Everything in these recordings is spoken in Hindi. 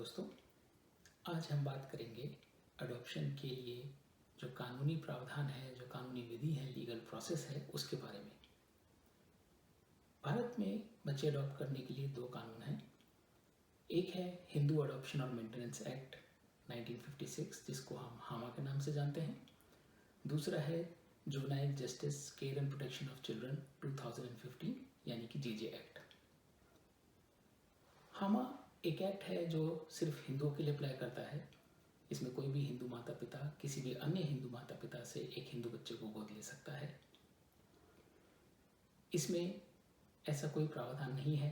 दोस्तों, आज हम बात करेंगे अडॉप्शन के लिए जो कानूनी प्रावधान है, जो कानूनी विधि है, लीगल प्रोसेस है, उसके बारे में। भारत में बच्चे अडॉप्ट करने के लिए दो कानून हैं। एक है हिंदू अडॉप्शन और मेंटेनेंस एक्ट 1956, जिसको हम हामा के नाम से जानते हैं। दूसरा है juvenile justice care and protection of children 2015 यानी कि जीजे एक्ट। हामा एक एक्ट है जो सिर्फ हिंदुओं के लिए अप्लाई करता है। इसमें कोई भी हिंदू माता पिता किसी भी अन्य हिंदू माता पिता से एक हिंदू बच्चे को गोद ले सकता है। इसमें ऐसा कोई प्रावधान नहीं है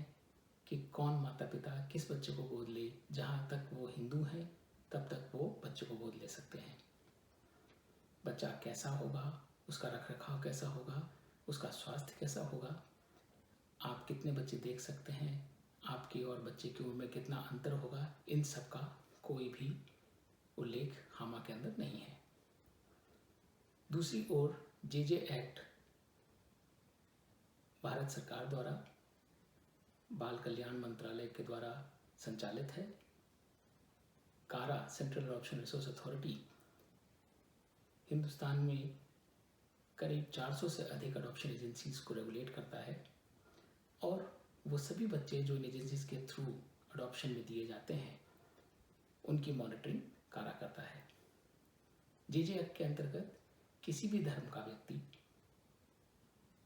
कि कौन माता पिता किस बच्चे को गोद ले। जहाँ तक वो हिंदू हैं तब तक वो बच्चे को गोद ले सकते हैं। बच्चा कैसा होगा, उसका रखरखाव कैसा होगा, उसका स्वास्थ्य कैसा होगा, आप कितने बच्चे देख सकते हैं, आपकी और बच्चे की उम्र में कितना अंतर होगा, इन सब का कोई भी उल्लेख हामा के अंदर नहीं है। दूसरी ओर जेजे एक्ट भारत सरकार द्वारा बाल कल्याण मंत्रालय के द्वारा संचालित है। कारा central adoption resource authority Hindustan में करीब 400 से अधिक अडॉप्शन एजेंसीज को रेगुलेट करता है और वो सभी बच्चे जो इन एजेंसीज के थ्रू अडॉप्शन में दिए जाते हैं उनकी मॉनिटरिंग कारा करता है। जेजे एक्ट के अंतर्गत किसी भी धर्म का व्यक्ति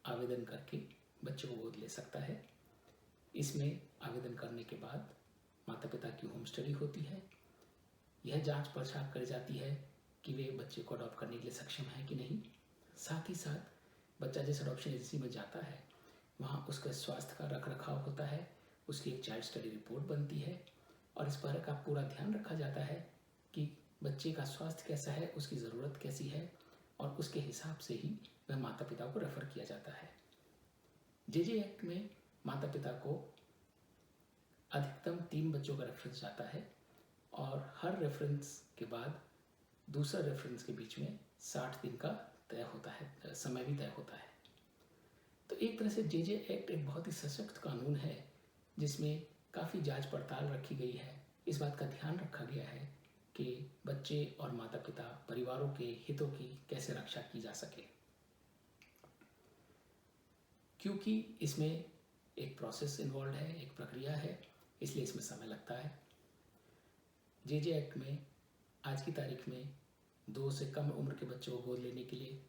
आवेदन करके बच्चे को गोद ले सकता है। इसमें आवेदन करने के बाद माता पिता की होम स्टडी होती है। यह जांच पड़ताल करी जाती है कि वे बच्चे को अडॉप्ट करने के लिए सक्षम है कि नहीं। साथ ही साथ बच्चा जिस अडॉप्शन एजेंसी में जाता है वहाँ उसका स्वास्थ्य का रखरखाव होता है, उसकी एक चाइल्ड स्टडी रिपोर्ट बनती है और इस पर का पूरा ध्यान रखा जाता है कि बच्चे का स्वास्थ्य कैसा है, उसकी ज़रूरत कैसी है और उसके हिसाब से ही वह माता पिता को रेफ़र किया जाता है। जेजे एक्ट में माता पिता को अधिकतम 3 बच्चों का रेफरेंस जाता है और हर रेफरेंस के बाद दूसरा रेफरेंस के बीच में 60 दिन का तय होता है, समय भी तय होता है। तो एक तरह से जेजे एक्ट एक बहुत ही सशक्त कानून है जिसमें काफ़ी जांच पड़ताल रखी गई है। इस बात का ध्यान रखा गया है कि बच्चे और माता पिता परिवारों के हितों की कैसे रक्षा की जा सके। क्योंकि इसमें एक प्रोसेस इन्वॉल्व है, एक प्रक्रिया है, इसलिए इसमें समय लगता है। जेजे एक्ट में आज की तारीख में 2 से कम उम्र के बच्चों को गोद लेने के लिए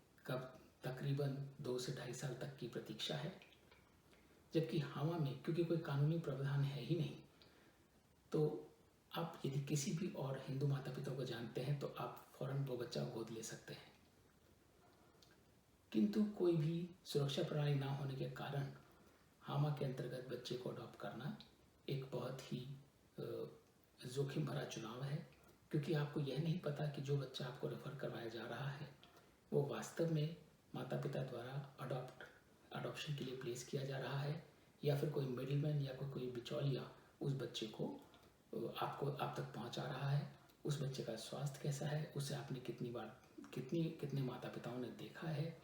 तकरीबन 2 से 2.5 साल तक की प्रतीक्षा है। जबकि हामा में क्योंकि कोई कानूनी प्रावधान है ही नहीं, तो आप यदि किसी भी और हिंदू माता पिता को जानते हैं तो आप फौरन वो बच्चा गोद ले सकते हैं। किंतु कोई भी सुरक्षा प्रणाली ना होने के कारण हामा के अंतर्गत बच्चे को अडॉप्ट करना एक बहुत ही जोखिम भरा चुनाव है, क्योंकि आपको यह नहीं पता कि जो बच्चा आपको रेफर करवाया जा रहा है वो वास्तव में माता पिता द्वारा अडॉप्शन के लिए प्लेस किया जा रहा है या फिर कोई मिडिलमैन या कोई बिचौलिया उस बच्चे को आप तक पहुंचा रहा है। उस बच्चे का स्वास्थ्य कैसा है, उसे आपने कितने माता पिताओं ने देखा है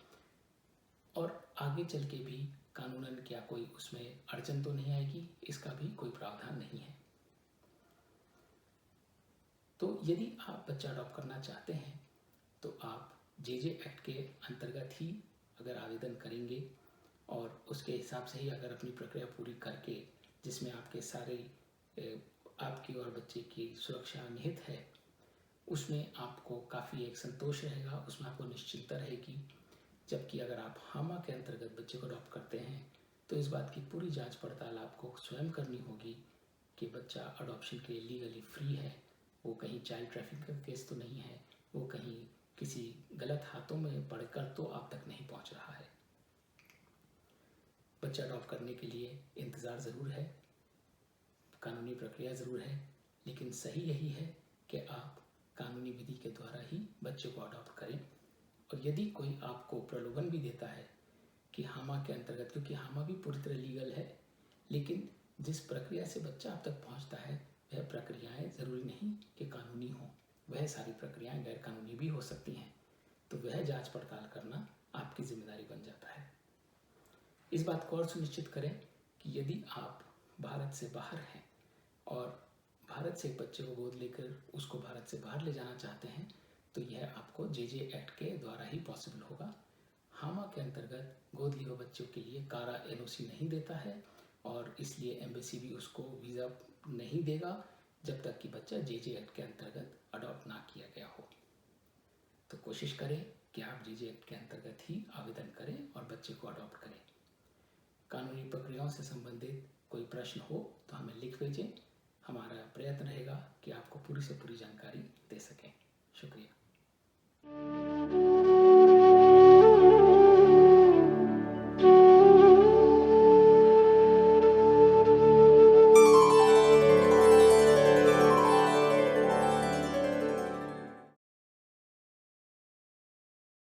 और आगे चल के भी कानूनन क्या कोई उसमें अड़चन तो नहीं आएगी, इसका भी कोई प्रावधान नहीं है। तो यदि आप बच्चा अडॉप्ट करना चाहते हैं तो आप जेजे एक्ट के अंतर्गत ही अगर आवेदन करेंगे और उसके हिसाब से ही अगर अपनी प्रक्रिया पूरी करके, जिसमें आपके सारे आपकी और बच्चे की सुरक्षा निहित है, उसमें आपको काफ़ी एक संतोष रहेगा, उसमें आपको निश्चिंतता रहेगी। जबकि अगर आप हामा के अंतर्गत बच्चे को अडॉप्ट करते हैं तो इस बात की पूरी जांच पड़ताल आपको स्वयं करनी होगी कि बच्चा अडॉप्शन के लिए लीगली फ्री है, वो कहीं चाइल्ड ट्रैफिकिंग का केस तो नहीं है, वो कहीं किसी गलत हाथों में पड़कर तो आप तक नहीं पहुंच रहा है। बच्चा अडॉप्ट करने के लिए इंतज़ार ज़रूर है, कानूनी प्रक्रिया ज़रूर है, लेकिन सही यही है कि आप कानूनी विधि के द्वारा ही बच्चे को अडॉप्ट करें। और यदि कोई आपको प्रलोभन भी देता है कि हामा के अंतर्गत, क्योंकि हामा भी पूरी तरह लीगल है, लेकिन जिस प्रक्रिया से बच्चा आप तक पहुंचता है वह प्रक्रियाएं ज़रूरी नहीं कि कानूनी हों, वह सारी प्रक्रियाएं गैर कानूनी भी हो सकती हैं। तो वह जांच पड़ताल करना आपकी जिम्मेदारी बन जाता है। इस बात को और सुनिश्चित करें कि यदि आप भारत से बाहर हैं और भारत से एक बच्चे को गोद लेकर उसको भारत से बाहर ले जाना चाहते हैं तो यह आपको जे एक्ट के द्वारा ही पॉसिबल होगा। हामा के अंतर्गत गोद लिए हुए बच्चों के लिए कारा एनओसी नहीं देता है और इसलिए एम्बेसी भी उसको वीज़ा नहीं देगा जब तक कि बच्चा जे एक्ट के अंतर्गत अडॉप्ट ना किया गया हो। तो कोशिश करें कि आप जे एक्ट के अंतर्गत ही आवेदन करें और बच्चे को अडॉप्ट करें। कानूनी प्रक्रियाओं से संबंधित कोई प्रश्न हो तो हमें लिख भेजें। हमारा प्रयत्न रहेगा कि आपको पूरी से पूरी जानकारी दे सकें। शुक्रिया।